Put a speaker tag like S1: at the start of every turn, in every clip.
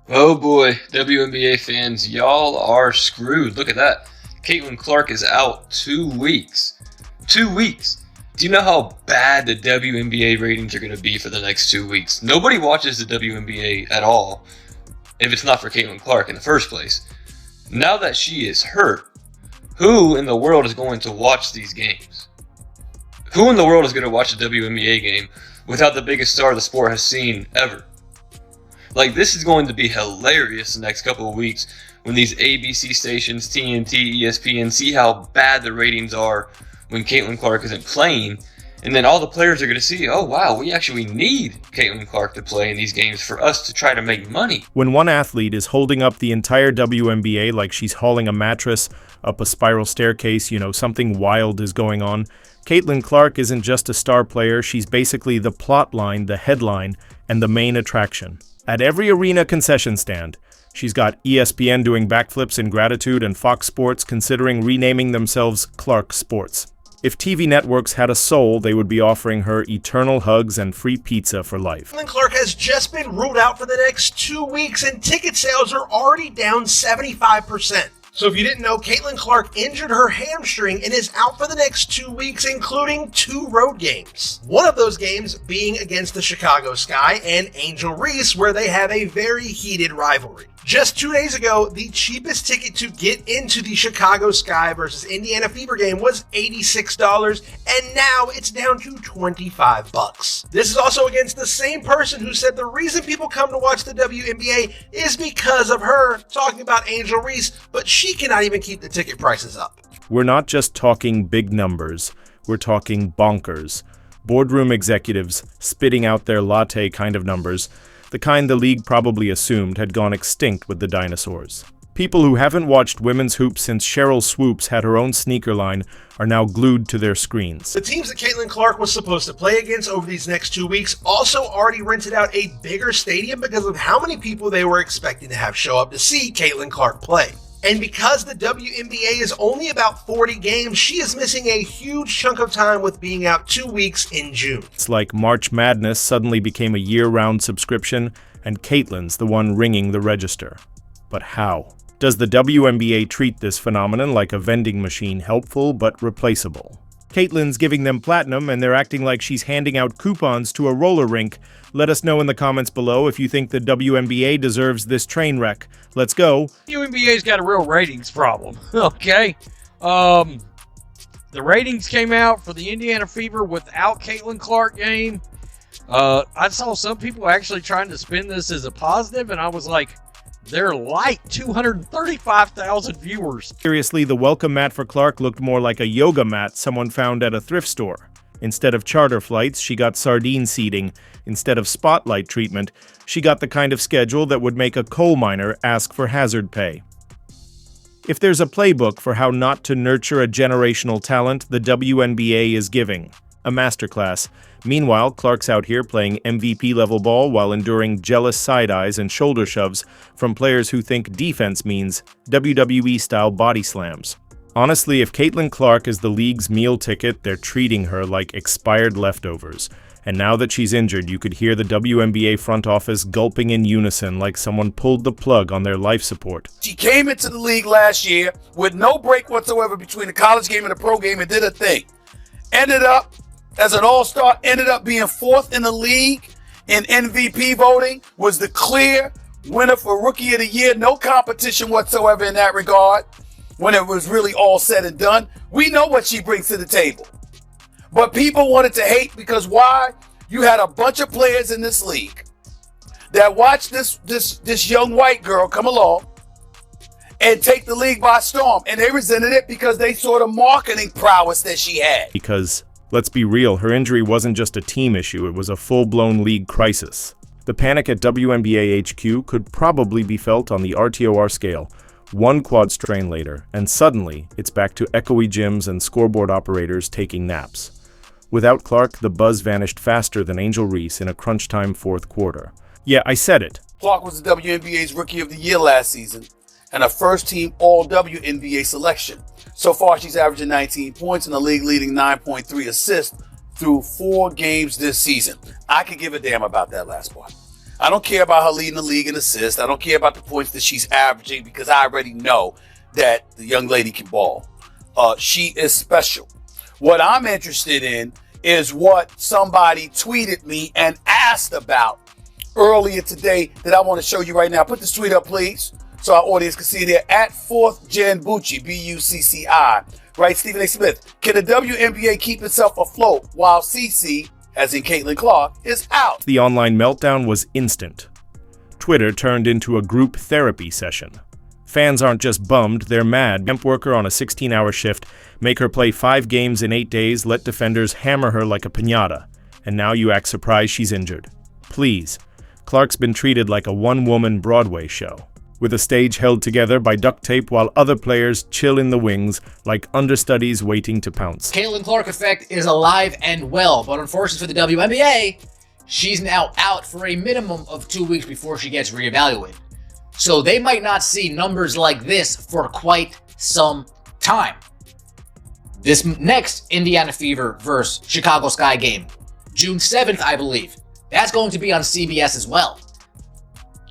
S1: Oh boy, WNBA fans, y'all are screwed. Look at that. Caitlin Clark is out 2 weeks. 2 weeks. Do you know how bad the WNBA ratings are going to be for the next 2 weeks? Nobody watches the WNBA at all if it's not for Caitlin Clark in the first place. Now that she is hurt, who in the world is going to watch these games? Who in the world is going to watch a WNBA game without the biggest star the sport has seen ever? Like, this is going to be hilarious the next couple of weeks when these ABC stations, TNT, ESPN, see how bad the ratings are when Caitlin Clark isn't playing. And then all the players are going to see, oh wow, we actually need Caitlin Clark to play in these games for us to try to make money.
S2: When one athlete is holding up the entire WNBA like she's hauling a mattress up a spiral staircase, something wild is going on. Caitlin Clark isn't just a star player, she's basically the plot line, the headline, and the main attraction. At every arena concession stand, she's got ESPN doing backflips in gratitude and Fox Sports considering renaming themselves Clark Sports. If TV networks had a soul, they would be offering her eternal hugs and free pizza for life.
S3: Caitlin Clark has just been ruled out for the next 2 weeks, and ticket sales are already down 75%. So if you didn't know, Caitlin Clark injured her hamstring and is out for the next 2 weeks, including 2 road games. One of those games being against the Chicago Sky and Angel Reese, where they have a very heated rivalry. Just 2 days ago, the cheapest ticket to get into the Chicago Sky versus Indiana Fever game was $86, and now it's down to $25. This is also against the same person who said the reason people come to watch the WNBA is because of her, talking about Angel Reese, but she cannot even keep the ticket prices up.
S2: We're not just talking big numbers, we're talking bonkers. Boardroom executives spitting out their latte kind of numbers, the kind the league probably assumed had gone extinct with the dinosaurs. People who haven't watched women's hoops since Cheryl Swoops had her own sneaker line are now glued to their screens.
S3: The teams that Caitlin Clark was supposed to play against over these next 2 weeks also already rented out a bigger stadium because of how many people they were expecting to have show up to see Caitlin Clark play. And because the WNBA is only about 40 games, she is missing a huge chunk of time with being out 2 weeks in June.
S2: It's like March Madness suddenly became a year-round subscription, and Caitlin's the one ringing the register. But how? Does the WNBA treat this phenomenon like a vending machine, helpful but replaceable? Caitlin's giving them platinum, and they're acting like she's handing out coupons to a roller rink. Let us know in the comments below if you think the WNBA deserves this train wreck. Let's go.
S4: WNBA's got a real ratings problem, okay? The ratings came out for the Indiana Fever without Caitlin Clark game. I saw some people actually trying to spin this as a positive, and I was like, they're like 235,000 viewers.
S2: Seriously, the welcome mat for Clark looked more like a yoga mat someone found at a thrift store. Instead of charter flights, she got sardine seating. Instead of spotlight treatment, she got the kind of schedule that would make a coal miner ask for hazard pay. If there's a playbook for how not to nurture a generational talent, the WNBA is giving. A masterclass. Meanwhile, Clark's out here playing MVP-level ball while enduring jealous side-eyes and shoulder shoves from players who think defense means WWE-style body slams. Honestly, if Caitlin Clark is the league's meal ticket, they're treating her like expired leftovers. And now that she's injured, you could hear the WNBA front office gulping in unison like someone pulled the plug on their life support.
S5: She came into the league last year with no break whatsoever between the college game and the pro game and did her thing. Ended up as an all-star, ended up being 4th in the league in MVP voting, was the clear winner for Rookie of the Year. No competition whatsoever in that regard when it was really all said and done. We know what she brings to the table. But people wanted to hate because why? You had a bunch of players in this league that watched this young white girl come along and take the league by storm. And they resented it because they saw the marketing prowess that she had.
S2: Because, let's be real, her injury wasn't just a team issue, it was a full-blown league crisis. The panic at WNBA HQ could probably be felt on the RTOR scale. One quad strain later, and suddenly, it's back to echoey gyms and scoreboard operators taking naps. Without Clark, the buzz vanished faster than Angel Reese in a crunch-time fourth quarter. Yeah, I said it.
S5: Clark was the WNBA's Rookie of the Year last season and a first-team All-WNBA selection. So far, she's averaging 19 points and the league-leading 9.3 assists through 4 games this season. I could give a damn about that last part. I don't care about her leading the league in assists. I don't care about the points that she's averaging because I already know that the young lady can ball. She is special. What I'm interested in is what somebody tweeted me and asked about earlier today that I want to show you right now. Put this tweet up, please, so our audience can see it there. At 4th Gen Bucci, B-U-C-C-I. Right, Stephen A. Smith. Can the WNBA keep itself afloat while CC, as in Caitlin Clark, is out?
S2: The online meltdown was instant. Twitter turned into a group therapy session. Fans aren't just bummed, they're mad. Temp worker on a 16-hour shift, make her play 5 games in 8 days, let defenders hammer her like a piñata. And now you act surprised she's injured. Please. Clark's been treated like a one-woman Broadway show, with a stage held together by duct tape while other players chill in the wings like understudies waiting to pounce.
S6: Caitlin Clark effect is alive and well, but unfortunately for the WNBA, she's now out for a minimum of 2 weeks before she gets reevaluated. So they might not see numbers like this for quite some time. This next Indiana Fever versus Chicago Sky game, June 7th, I believe, that's going to be on CBS as well.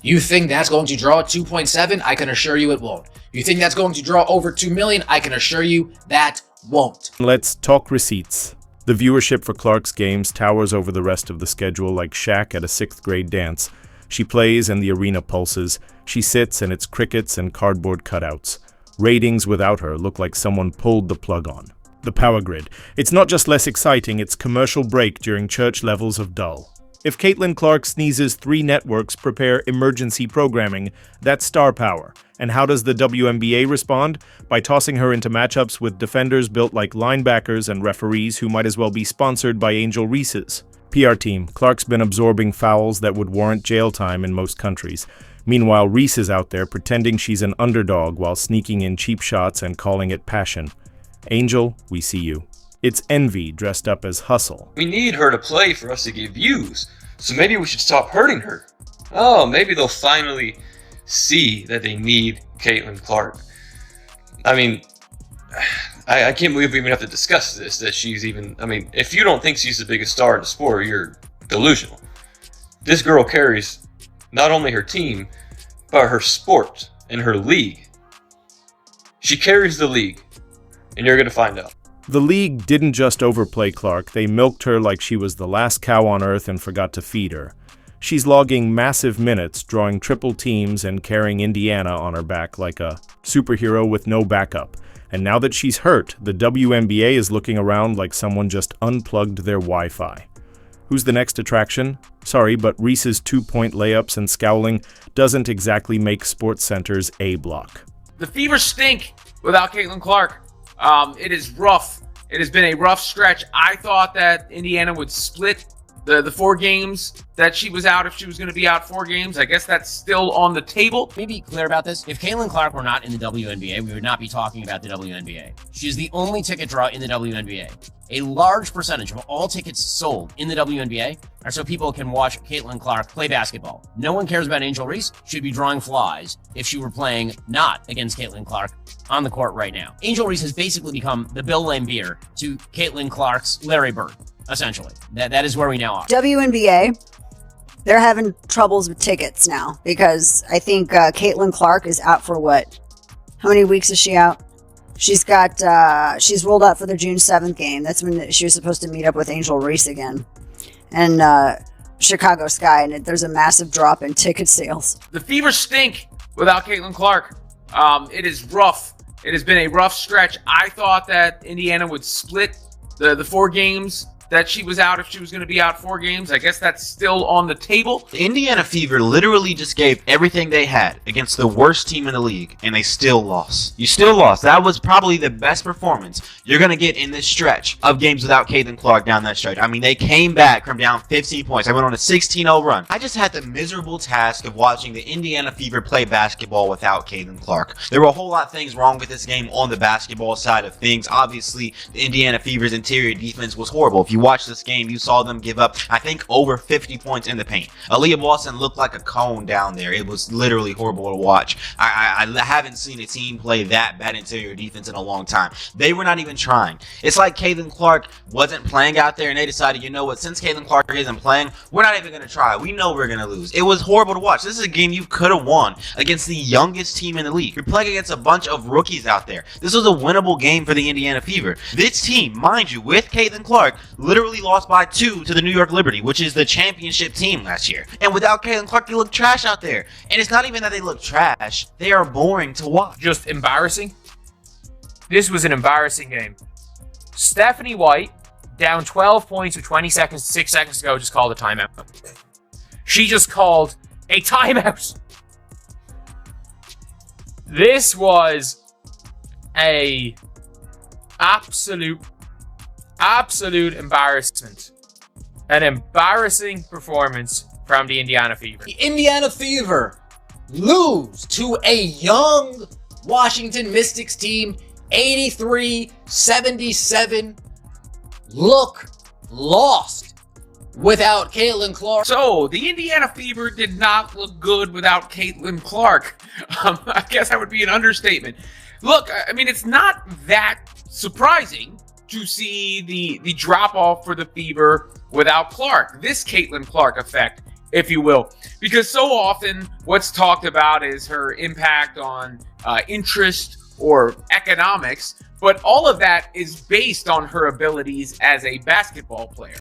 S6: You think that's going to draw 2.7? I can assure you it won't. You think that's going to draw over 2 million? I can assure you that won't.
S2: Let's talk receipts. The viewership for Clark's games towers over the rest of the schedule like Shaq at a 6th grade dance. She plays and the arena pulses. She sits and it's crickets and cardboard cutouts. Ratings without her look like someone pulled the plug on. The power grid. It's not just less exciting, it's commercial break during church levels of dull. If Caitlin Clark sneezes, 3 networks prepare emergency programming. That's star power. And how does the WNBA respond? By tossing her into matchups with defenders built like linebackers and referees who might as well be sponsored by Angel Reese's. PR team, Clark's been absorbing fouls that would warrant jail time in most countries. Meanwhile, Reese is out there pretending she's an underdog while sneaking in cheap shots and calling it passion. Angel, we see you. It's envy dressed up as hustle.
S1: We need her to play for us to get views, so maybe we should stop hurting her. Oh, maybe they'll finally see that they need Caitlin Clark. I mean, I can't believe we even have to discuss this, that she's even, if you don't think she's the biggest star in the sport, you're delusional. This girl carries not only her team, but her sport and her league. She carries the league, and you're going to find out.
S2: The league didn't just overplay Clark, they milked her like she was the last cow on earth and forgot to feed her. She's logging massive minutes, drawing triple teams and carrying Indiana on her back like a superhero with no backup. And now that she's hurt, the WNBA is looking around like someone just unplugged their Wi-Fi. Who's the next attraction? Sorry, but Reese's 2-point layups and scowling doesn't exactly make SportsCenter's A block.
S7: The Fever stink without Caitlin Clark. It is rough. It has been a rough stretch. I thought that Indiana would split the 4 games that she was out if she was going to be out 4 games. I guess that's still on the table.
S6: Let me be clear about this. If Caitlin Clark were not in the WNBA, we would not be talking about the WNBA. She is the only ticket draw in the WNBA. A large percentage of all tickets sold in the WNBA are so people can watch Caitlin Clark play basketball. No one cares about Angel Reese. She'd be drawing flies if she were playing not against Caitlin Clark on the court right now. Angel Reese has basically become the Bill Laimbeer to Caitlin Clark's Larry Bird, essentially. That is where we now are.
S8: WNBA, they're having troubles with tickets now because I think Caitlin Clark is out for what? How many weeks is she out? She's rolled out for the June 7th game. That's when she was supposed to meet up with Angel Reese again. And Chicago Sky, and there's a massive drop in ticket sales.
S7: The Fever stink without Caitlin Clark. It is rough. It has been a rough stretch. I thought that Indiana would split the 4 games that she was out if she was going to be out 4 games. I guess that's still on the table.
S9: The Indiana Fever literally just gave everything they had against the worst team in the league, and they still lost. You still lost. That was probably the best performance you're going to get in this stretch of games without Caitlin Clark down that stretch. I mean, they came back from down 15 points. They went on a 16-0 run. I just had the miserable task of watching the Indiana Fever play basketball without Caitlin Clark. There were a whole lot of things wrong with this game on the basketball side of things. Obviously, the Indiana Fever's interior defense was horrible. If you watched this game, you saw them give up, I think, over 50 points in the paint. Aaliyah Boston looked like a cone down there. It was literally horrible to watch. I haven't seen a team play that bad interior defense in a long time. They were not even trying. It's like Caitlin Clark wasn't playing out there, and they decided, you know what, since Caitlin Clark isn't playing, we're not even going to try. We know we're going to lose. It was horrible to watch. This is a game you could have won against the youngest team in the league. You're playing against a bunch of rookies out there. This was a winnable game for the Indiana Fever. This team, mind you, with Caitlin Clark, literally lost by 2 to the New York Liberty, which is the championship team last year. And without Caitlin Clark, they look trash out there. And it's not even that they look trash. They are boring to watch.
S10: Just embarrassing. This was an embarrassing game. Stephanie White, down 12 points with 6 seconds to go, just called a timeout. She just called a timeout. This was a absolute embarrassment. An embarrassing performance from the Indiana Fever.
S6: The Indiana Fever lose to a young Washington Mystics team, 83-77. Look lost without Caitlin Clark.
S7: So, the Indiana Fever did not look good without Caitlin Clark. I guess that would be an understatement. Look, I mean, it's not that surprising to see the drop-off for the Fever without Clark. This Caitlin Clark effect, if you will. Because so often, what's talked about is her impact on interest or economics, but all of that is based on her abilities as a basketball player.